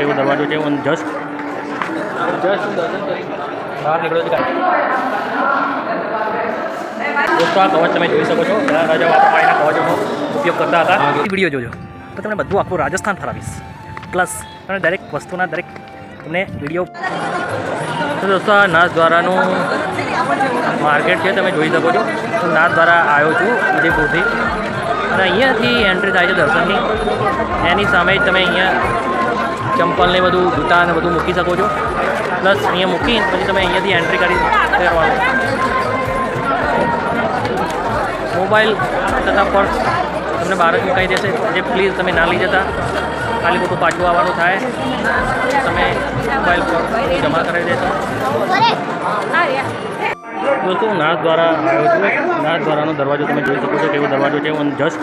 કેવો દરવાજો છે. હું જસ્ટ દર્શન કરી બહાર નીકળ્યો છું. દોસ્તો આ કવચ તમે જોઈ શકો છો. ઘણા રાજાઓ આ પ્રમાણેના કવચોનો ઉપયોગ કરતા હતા. વિડીયો જોજો તો તમને બધું આખું રાજસ્થાન ફરાવીશ. પ્લસ તમે દરેક વસ્તુના દરેક તમને વિડીયો. તો દોસ્તો આ નાથદ્વારાનું માર્કેટ છે, તમે જોઈ શકો છો. હું નાથદ્વારા આવ્યો છું ઉદયપુરથી અને અહીંયાથી એન્ટ્રી થાય છે દર્શનની. એની સામે જ તમે અહીંયા ચંપલને બધું જૂતા ને બધું મૂકી શકો છો. પ્લસ અહીંયા મૂકી પછી તમે અહીંયાથી એન્ટ્રી કરવાનું. મોબાઈલ તથા પર્સ તમને બહાર જ મુકાઈ દેશે. જે પ્લીઝ તમે ના લઈ જતા. ખાલી ખોટું પાછું આવવાનું થાય. તમે મોબાઈલ પર જમા કરાવી દેશો. દોસ્તો હું નાથદ્વારા આવ્યો છું. નાથદ્વારાનો દરવાજો તમે જોઈ શકો છો કેવો દરવાજો છે. હું જસ્ટ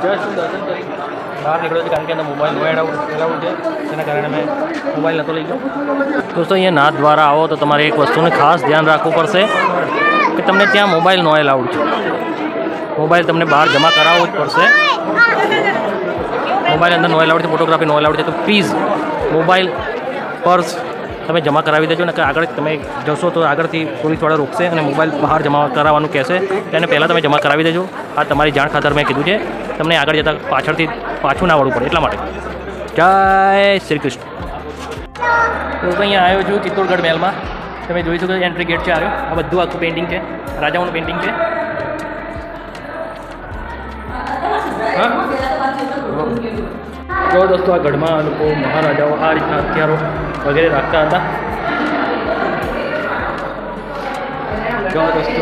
દર્શન કરી બહાર નીકળ્યો છું, કારણ કે અંદર મોબાઈલ નો એલાઉડ છે. તેના કારણે મેં મોબાઈલ નહોતો લઈ ગયો. દોસ્તો અહીંયા નાથદ્વારા આવો તો તમારે એક વસ્તુને ખાસ ધ્યાન રાખવું પડશે કે તમને ત્યાં મોબાઈલ નો એલાઉડ છે. મોબાઈલ તમને બહાર જમા કરાવવો જ પડશે. મોબાઈલ અંદર નો એલાઉડ છે, ફોટોગ્રાફી નો એલાઉડ છે. તો પ્લીઝ મોબાઈલ પર્સ તમે જમા કરાવી દેજો ને કે આગળ તમે જશો તો આગળથી પોલીસવાળા રોકશે અને મોબાઈલ બહાર જમા કરાવવાનું કહેશે. તેને પહેલાં તમે જમા કરાવી દેજો. આ તમારી જાણ ખાતર મેં કીધું છે. તમને આગળ જતાં પાછળથી પાછું ના વળવું પડે એટલા માટે. જય શ્રી કૃષ્ણ. તો અહીંયા આવ્યો છું ચિત્તોડગઢ મહેલમાં. તમે જોઈ શકો એન્ટ્રી ગેટ છે આવ્યો. આ બધું આખું પેઇન્ટિંગ છે, રાજાઓનું પેઇન્ટિંગ છે. હા જો દોસ્તો આ ગઢમાં લોકો મહારાજાઓ આ રીતના હથિયારો વગેરે રાખતા હતા. જો દોસ્તો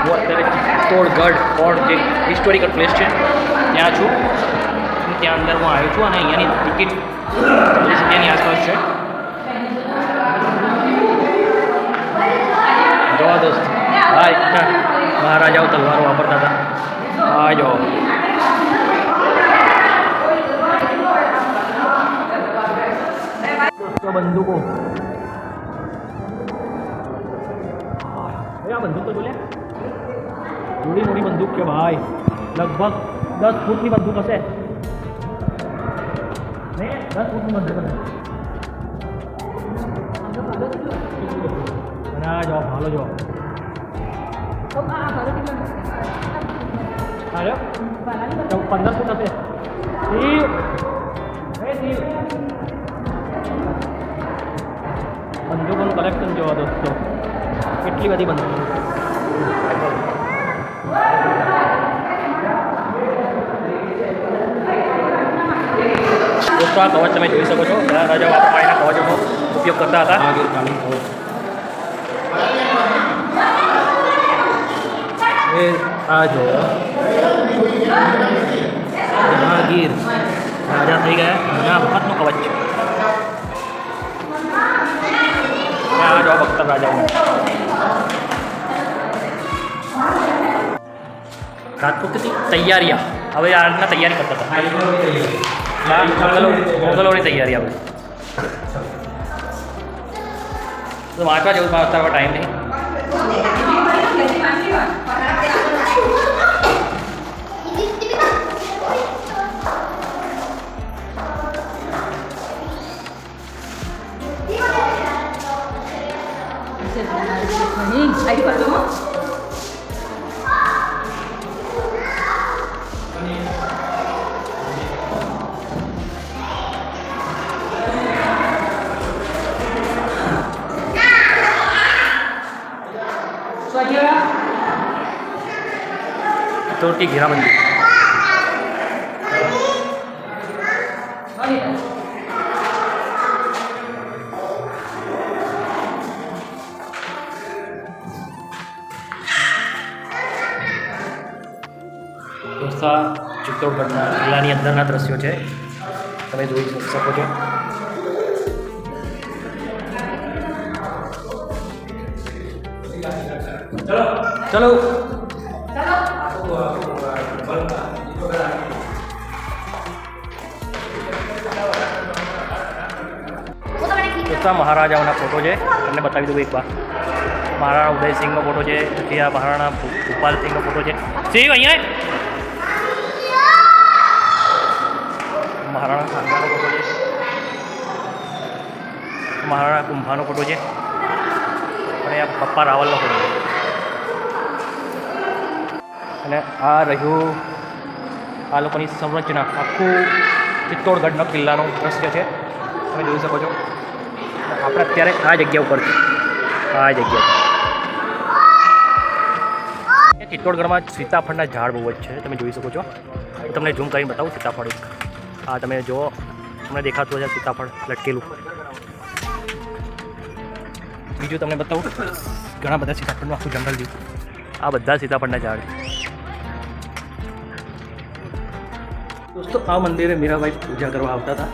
હું અત્યારે ચિત્તોડગઢ ફોર્ટ જે હિસ્ટોરિકલ પ્લેસ છે ત્યાં છું. ત્યાં અંદર હું આવ્યો છું અને અહીંયાની ટિકિટ 40 રૂપિયાની આસપાસ છે. જો દોસ્તો આ રીતના મહારાજાઓ તલવારો વાપરતા હતા. આ જો બંદૂકો. આ બંદૂક તો જોલે જોડી મોટી બંદૂક છે ભાઈ. લગભગ 10 ફૂટની બંદૂક હશે. નહીં 10 ફૂટની બંદૂક હશે. અને આ જવાબ હાલો જવાબ અરે 15 ફૂટ હશે. બંદૂકોનું કલેક્શન જોવા દોસ્તો. કેટલી બધી બંદૂકો. દોસ્તો આ કવચ તમે જોઈ શકો છો. ઘણા રાજાઓ આ પ્રમાણેના કવચોનો ઉપયોગ કરતા હતા. એ આ જો જહાંગીર રાજા થઈ ગયા. ઘણા વખતનું કવચ છે. આ જો બખ્તર રાજાઓ રાજપૂતની તૈયારીયા. હવે આજના તૈયારી કરતા હતા. મોગલોની તૈયારી આવે તો વાંચવા જેવું અત્યારે ટાઈમ નહીં. चोटी घेराबंदी. दोस्ता चित्तौड़गढ़ जिल्लाની અંદરના દ્રશ્યો છે. તમે જોઈ શકો છો. ચલો दोस्ता महाराजाओं फोटो है તમને बतावी दूँ एक बार. महाराणा उदयसिंह फोटो है. પછી આ મહારાણા ભૂપાલ સિંહ फोटो है. સિંહ અહીંયા महाराणा सांगा फोटो है. મહારાણા કુંભાનો ફોટો છે અને આ પપ્પા રાવલનો ફોટો છે. અને આ રહ્યું આ લોકોની સંરચના, આખું ચિત્તોડગઢનો કિલ્લાનું દ્રશ્ય છે, તમે જોઈ શકો છો. આપણે અત્યારે આ જગ્યા ઉપર છે, આ જગ્યા ચિત્તોડગઢમાં સીતાફળના ઝાડ બહુ જ છે, તમે જોઈ શકો છો. હું તમને ઝૂમ કરીને બતાવું સીતાફળ એક. આ તમે જુઓ, તમને દેખાતું હશે સીતાફળ લટકેલું. બીજું તમને બતાવું, ઘણા બધા સીતાફળનું આખું જંગલ જેવું. આ બધા સીતાફળના ઝાડ. દોસ્તો આ મંદિરે મીરાબાઈ પૂજા કરવા આવતા હતા.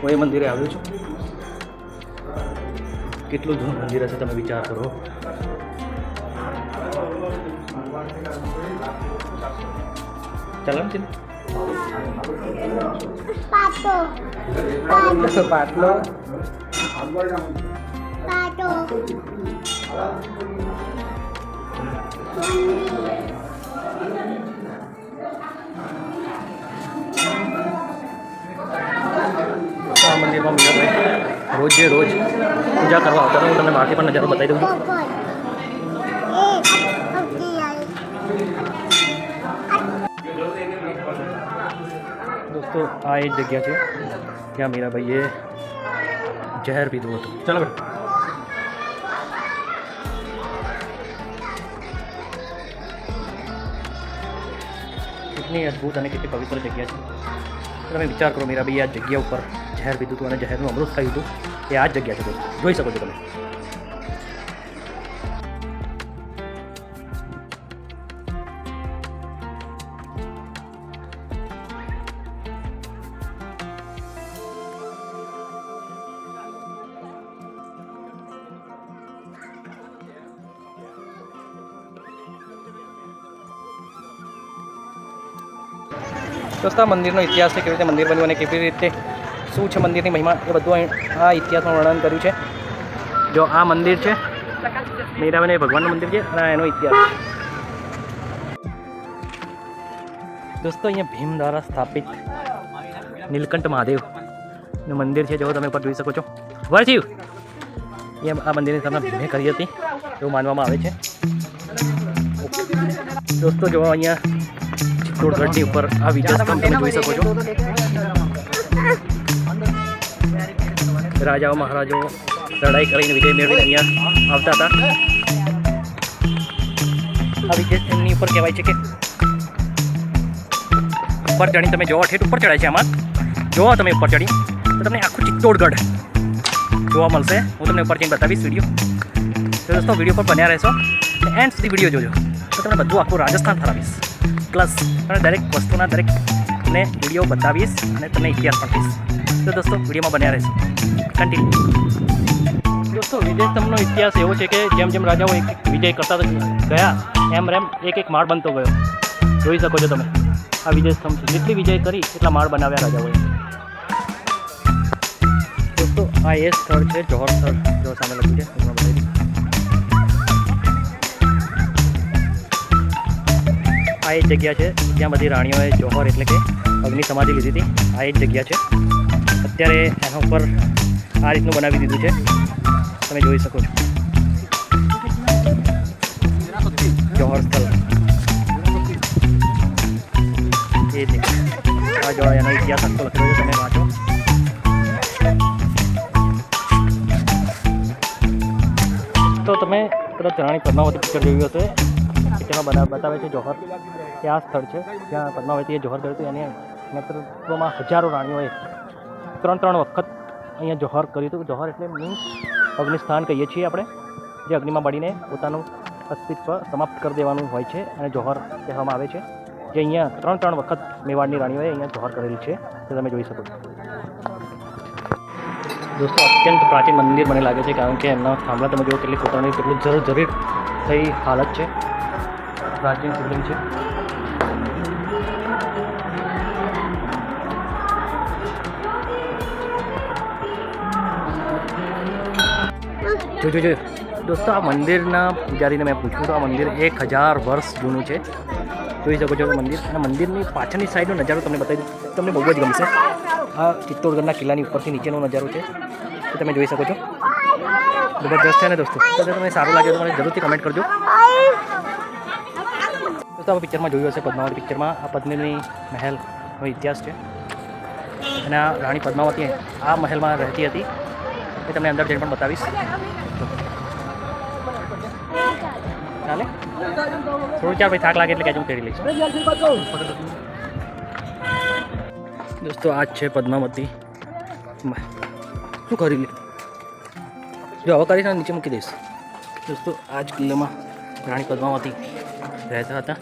હું એ મંદિરે આવ્યો છું. કેટલું જૂનું મંદિર હશે તમે વિચાર કરો. ચાલો ને પાટલો આ મંદિરમાં મીરાબાઈ રોજે રોજ પૂજા કરવા આવતા હતા. હું તમને બહારથી પણ નજારો બતાવી દઉં છું. દોસ્તો આ એ જ જગ્યા છે જ્યાં મીરાબાઈએ ઝેર પીધું હતું. ચાલો બેટા. કેટલી અદ્ભુત અને કેટલી પવિત્ર જગ્યા છે. તમે વિચાર કરો, મીરાબાઈએ આ જગ્યા ઉપર ઝેર પીધું હતું અને ઝેરનું અમૃત થયું હતું. એ આ જ જગ્યા છે, દોસ્તો જોઈ શકો છો તમે. દોસ્તો આ મંદિરનો ઇતિહાસ છે, કેવી રીતે મંદિર બન્યું અને કેવી રીતે શું છે મંદિરની મહિમા, એ બધું આ ઇતિહાસમાં વર્ણન કર્યું છે. જો આ મંદિર છે મીરાબાઈ ભગવાનનું મંદિર છે અને એનો ઇતિહાસ. દોસ્તો અહીંયા ભીમ દ્વારા સ્થાપિત નીલકંઠ મહાદેવનું મંદિર છે, જેવો તમે ઉપર જોઈ શકો છો. વરજીવ એ આ મંદિરની સ્થાપના ભીમે કરી હતી એવું માનવામાં આવે છે. દોસ્તો જો અહીંયા ચિત્તોડગઢની ઉપર આ વિજય સ્તંભ તમે જોઈ શકો છો. રાજાઓ મહારાજાઓ લડાઈ કરીને વિજય મેળવીને અહીંયા આવતા હતા. આ વિજય સ્તંભની ઉપર કહેવાય છે કે ઉપર ચડી તમે જોવા, ઠેઠ ઉપર ચડાય છે. આમાં જોવા તમે ઉપર ચડી તો તમને આખું ચિત્તોડગઢ જોવા મળશે. હું તમને ઉપર જઈને બતાવીશ વિડીયો. તો દોસ્તો વિડીયો પર બન્યા રહેશો, એન્ડ સુધી વિડીયો જોજો તો તમને બધું આખું રાજસ્થાન ફરાવીશ. પ્લસ તમને દરેક વસ્તુના દરેકને વિડીયો બતાવીશ અને તમને ઇતિહાસ પણ કહીશ. તો દોસ્તો વિડીયોમાં બન્યા રહેશે. કન્ટિન્યુ. દોસ્તો વિજય સ્તંભનો ઇતિહાસ એવો છે કે જેમ જેમ રાજાઓ એક એક વિજય કરતા ગયા એમ એક એક માળ બનતો ગયો. જોઈ શકો છો તમે આ વિજય સ્તંભ છે. જેટલી વિજય કરી એટલા માળ બનાવ્યા રાજાઓએ. દોસ્તો આ એ સ્થળ છે જોહર સ્થળ, જો સામે લખ્યું છે. આ એ જ જગ્યા છે જ્યાં બધી રાણીઓએ જોહર એટલે કે અગ્નિ સમાધિ લીધી હતી. આ એ જ જગ્યા છે. અત્યારે એના ઉપર આ રીતનું બનાવી દીધું છે, તમે જોઈ શકો છો. જોહર સ્થળ એ જ આ જો એનો ઇતિહાસ આખો લખેલો છે, તમે વાંચો. તો તમે કદાચ રાણી પદ્માવતી પિક્ચર જોયું હશે, તેમાં બતાવે છે જોહર. એ આ સ્થળ છે જ્યાં પદ્માવતીએ જોહર કર્યું હતું. એની નેતૃત્વમાં હજારો રાણીઓએ 3 વખત અહીંયા જોહર કર્યું હતું. જોહર એટલે મીન્સ અગ્નિસ્થાન કહીએ છીએ આપણે, જે અગ્નિમાં બળીને પોતાનું અસ્તિત્વ સમાપ્ત કરી દેવાનું હોય છે અને જોહર કહેવામાં આવે છે. જે અહીંયા 3 વખત મેવાડની રાણીઓએ અહીંયા જોહર કરેલી છે, તે તમે જોઈ શકો છો. દોસ્તો અત્યંત પ્રાચીન મંદિર મને લાગે છે, કારણ કે એમના થાંભલા તમે જુઓ કેટલી કોતરણી, કેટલું જર્જરિત થઈ હાલત છે. પ્રાચીન શિવલિંગ છે. જો દોસ્તો આ મંદિરના પૂજારીને મેં પૂછ્યું તો આ મંદિર 1000 વર્ષ જૂનું છે. જોઈ શકો છો મંદિર, અને મંદિરની પાછળની સાઈડનો નજારો તમને બતાવી દઉં, તમને બહુ જ ગમશે. આ ચિત્તોડગઢના કિલ્લાની ઉપરથી નીચેનો નજારો છે, તો તમે જોઈ શકો છો. જબરજસ્ત છે ને દોસ્તો. તો જો તમને સારું લાગે તો મને જરૂરથી કમેન્ટ કરજો. દોસ્તો આ પિક્ચરમાં જોયું હશે, પદ્માવતી પિક્ચરમાં આ પદ્મિની મહેલનો ઇતિહાસ છે અને આ રાણી પદ્માવતી આ મહેલમાં રહેતી હતી. એ તમને અંદર જઈને પણ બતાવીશ. ચાલે થોડું ચાલ ભાઈ, થાક લાગે એટલે કહેજો, હું કરી લઈશ. દોસ્તો આ જ છે પદ્માવતી. શું કરી લે જો હવે કરીશ ને નીચે મૂકી દઈશ. દોસ્તો આ જ કિલ્લામાં રાણી પદ્માવતી રહેતા હતા.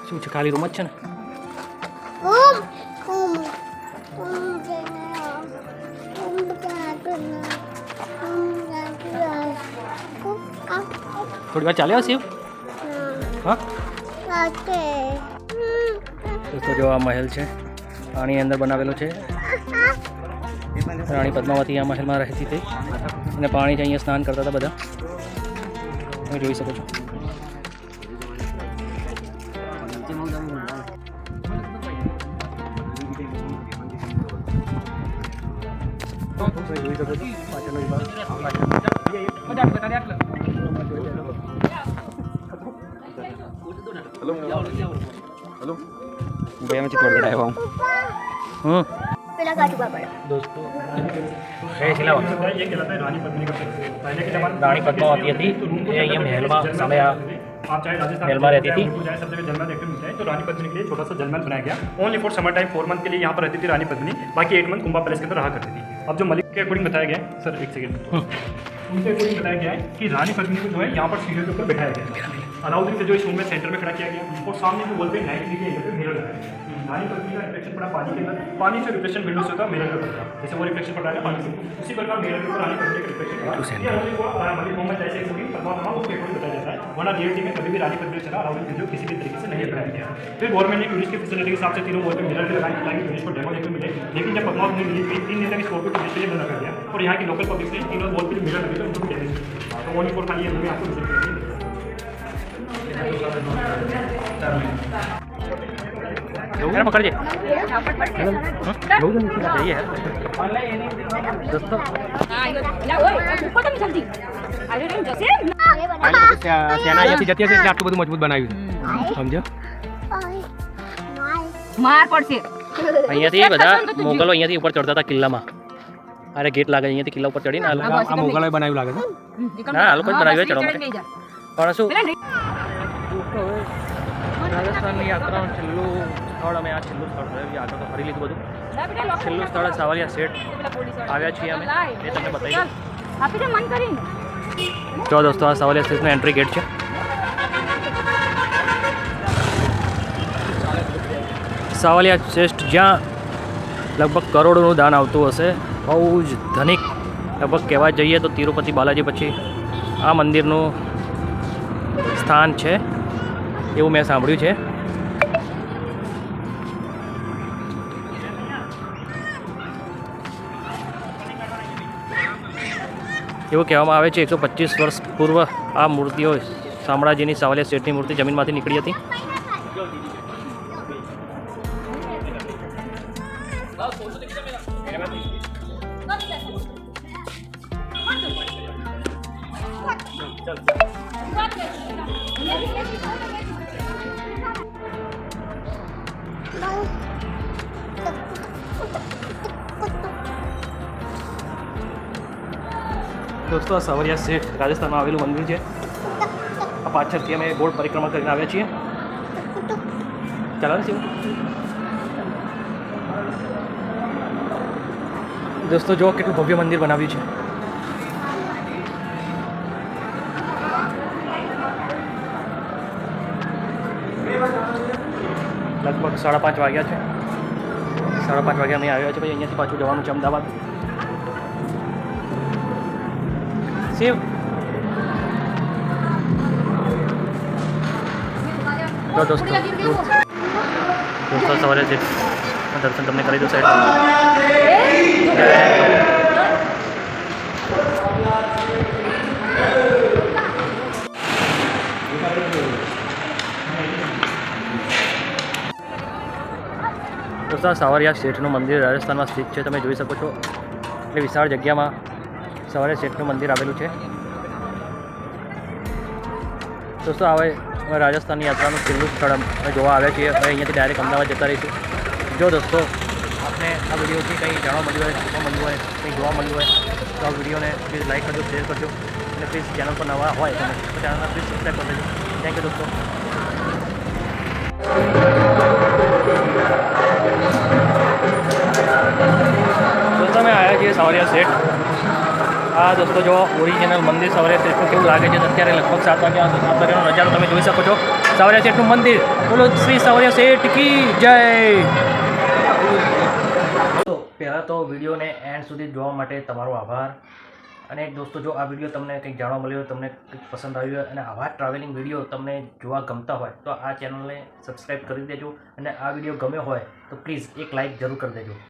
શું છે, ખાલી રૂમ જ છે ને? થોડી વાર ચાલ્યા શિવ. હા દોસ્તો જો આ મહેલ છે, પાણી અંદર બનાવેલો છે. રાણી પદ્માવતી આ મહેલમાં રહેતી હતી અને પાણી છે અહીંયા સ્નાન કરતા હતા બધા, તમે જોઈ શકો છો. જોઈ શકો છો પાછળનો વિભાગ. हेलो हेलो भैया मैं चित्तौड़गढ़ आया हुआ हूँ. दोस्तों ये कहलाता है रानी पद्मिनी का पहले के जमाने रानी पद्मावती थी. ये અહીંયા મહેલમાં સામે આ મહેલમાં रहती थी. सब जगह जलमहल देखने मिलता है. तो रानी पद्मिनी के लिए छोटा सा जलमहल बनाया गया. Only for summer time 4 month के लिए यहाँ पर रहती थी रानी पद्मिनी. बाकी 8 मंथ कुंभा पैलेस के अंदर रहा करती थी. अब जो मलिक के अकॉर्डिंग बताया गया है, सर एक सेकंड, उनके अकॉर्डिंग बताया गया है कि रानी पद्मिनी को जो है यहाँ पर सीढ़ियों के ऊपर बैठाया गया. अलाउद्दीन से जो इस रूम में सेंटर में खड़ा किया गया और सामने को बोलते हैं 90 डिग्री एंगल पे मिरर लगाया गया. रानी पद्मिनी का रिफ्लेक्शन पड़ा पानी के अंदर, पानी से रिफ्लेक्शन विंडो से होता मिरर का पड़ता, जैसे वो रिफ्लेक्शन पड़ रहा है पानी से, उसी प्रकार मिरर के ऊपर रानी पद्मिनी का रिफ्लेक्शन पड़ा. ये ओनली को मलिक मोहम्मद जैसे एक होगी पद्मावत उसके अकॉर्डिंग बताया जाता है. वरना रियलिटी में कभी भी रानी पद्मिनी चला अलाउद्दीन खिलजी किसी भी तरीके से नहीं लगाया गया. फिर गवर्नमेंट ने टूरिस्ट की फैसिलिटी के हिसाब से तीनों वॉल पे मिरर भी लगाए ताकि टूरिस्ट को डेमो देखने मिले. लेकिन जब पद्मावत नहीं मिली 3 दिन तक इस फोटो टूरिस्ट के लिए बंद कर दिया और यहाँ की लोकल पब्लिक ने तीनों वॉल पे मिरर लगे तो उनको डैमेज किया. तो ओनली फॉर खाली ये रूम में आपको विजिट करेंगे. पकड़ दोस्तों સેના અહીંયાથી જતી હશે એટલે આટલું બધું મજબૂત બનાવ્યું છે, સમજો. માર પડશે. અહીંયાથી બધા મોગલો અહીંયાથી ઉપર ચડતા હતા કિલ્લામાં. અરે ગેટ લાગે અહીંયાથી કિલ્લા ઉપર ચડીને આ મોગલોએ બનાવ્યું લાગે છે. ના આ લોકો જ બનાવ્યું ચડવા માટે. પણ શું રાજસ્થાનની યાત્રાનું છેલ્લું સ્થળ અમે આ છેલ્લું સ્થળ રહ્યું. આગળ તો ફરી લીધું બધું. છેલ્લું સ્થળ સાવલિયા સેટ આવ્યા છીએ અમે, એ તમને બતાવી. જો દોસ્તો આ સાવલિયા સેટનો એન્ટ્રી ગેટ છે. સાવલિયા શ્રેષ્ઠ જ્યાં લગભગ કરોડોનું દાન આવતું હશે, બહુ જ ધનિક લગભગ કહેવા જઈએ તો તિરુપતિ બાલાજી પછી આ મંદિરનું સ્થાન છે એવું મેં સાંભળ્યું છે. એવું કહેવામાં આવે છે 125 વર્ષ પૂર્વ આ મૂર્તિઓ શામળાજીની સાવલિયા શેઠની મૂર્તિ જમીનમાંથી નીકળી હતી. दोस्तों આ સાવલિયા શેઠ રાજસ્થાનમાં આવેલું મંદિર છે. આ પાછળથી અમે ગોળ પરિક્રમા કરીને આવ્યા છીએ. ચાલો ને શિવ. દોસ્તો જો કેટલું ભવ્ય મંદિર બનાવ્યું છે. લગભગ 5:30 વાગ્યા છે. 5:30 વાગ્યા અમે આવ્યા છે. પછી અહીંયાથી પાછું જવાનું છે અમદાવાદ. શિવ તો દોસ્તો સવારે છે દર્શન તમને કરી દો સાહેબ. દોસ્તો આ સાવરિયા શેઠનું મંદિર રાજસ્થાનમાં સ્થિત છે. તમે જોઈ શકો છો એટલે વિશાળ જગ્યામાં સાવરિયા શેઠનું મંદિર આવેલું છે. દોસ્તો હવે રાજસ્થાનની યાત્રાનું છેલ્લું સ્થળ અમે જોવા આવ્યા છીએ. હવે અહીંયાથી ડાયરેક્ટ અમદાવાદ જતા રહીશું. જો દોસ્તો આપને આ વિડીયોથી કંઈ જાણવા મળ્યું હોય, શીખવા મળ્યું હોય, કંઈ જોવા મળ્યું હોય તો આ વિડીયોને પ્લીઝ લાઈક કરજો, શેર કરજો અને પ્લીઝ ચેનલ પર નવા હોય તમે તો ચેનલને પ્લીઝ સબસ્ક્રાઈબ કરી દેજો. થેન્ક યુ દોસ્તો. દોસ્તો અમે આવ્યા છીએ સાવરિયા શેઠ. આ દોસ્તો જો ઓરિજિનલ મંદિર સાવરિયા શેઠનું કેવું લાગે છે. અત્યારે લગભગ 7 વાગ્યાનો નજારો તમે જોઈ શકો છો. સાવરિયા શેઠનું મંદિર. બોલો શ્રી સાવરિયા શેઠ કી જય. તો પહેલાં તો વિડીયોને એન્ડ સુધી જોવા માટે તમારો આભાર. અને દોસ્તો જો આ વિડીયો તમને કંઈક જાણવા મળ્યો હોય, તમને કંઈક પસંદ આવ્યું હોય અને આવા ટ્રાવેલિંગ વિડીયો તમને જોવા ગમતા હોય તો આ ચેનલને સબસ્ક્રાઈબ કરી દેજો. અને આ વિડીયો ગમ્યો હોય તો પ્લીઝ એક લાઇક જરૂર કરી દેજો.